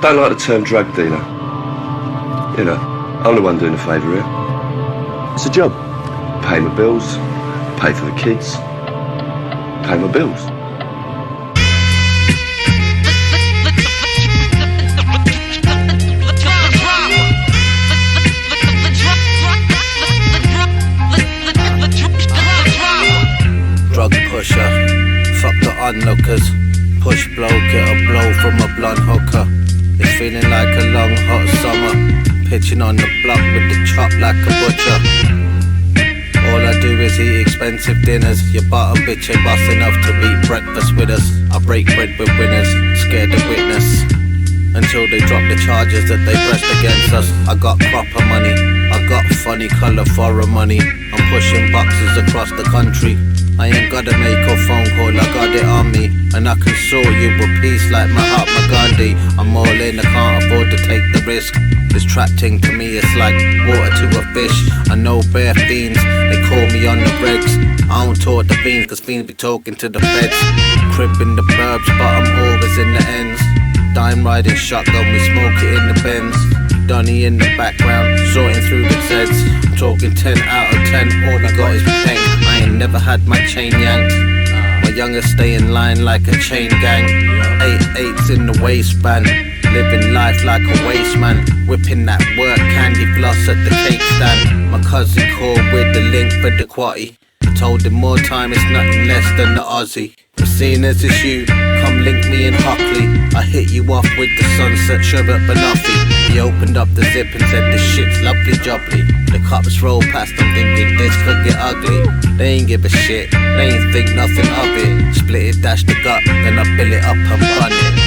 Don't like the term drug dealer. You know, I'm the one doing the favour here. It's a job. Pay my bills, pay for the kids, pay my bills. Drug pusher, fuck the onlookers. Push blow, get a blow from a blunt hooker. It's feeling like a long hot summer. Pitching on the block with the chop like a butcher. All I do is eat expensive dinners. Your bottom bitch ain't boss enough to eat breakfast with us. I break bread with winners, scared to witness until they drop the charges that they pressed against us. I got proper money, I got funny colour foreign money. I'm pushing boxes across the country. I ain't gotta make a phone call, I got it on me. And I can show you a piece like Mahatma Gandhi. I'm all in, I can't afford to take the risk. This trap thing to me is like water to a fish. I know bare fiends, they call me on the breaks. I don't talk to fiends, cause fiends be talking to the feds. Crib in the burbs, but I'm always in the ends. Dime riding shotgun, we smoke it in the Benz. Donny in the background, sorting through the Zeds. I'm talking 10 out of 10, all I got is pen. I ain't never had my chain yanked. My youngest stay in line like a chain gang. 8/8s in the waistband, living life like a waste man. Whipping that work candy floss at the cake stand. My cousin called with the link for the quatty. I told him more time is nothing less than the Aussie. I'm seeing as it's you, come link me in Hockley. I hit you off with the sunset sherbet banoffee. He opened up the zip and said this shit's lovely jubbly. The cops roll past, I'm thinking this could get ugly. They ain't give a shit, they ain't think nothing of it. Split it, dash the gut, then I fill it up and bun it.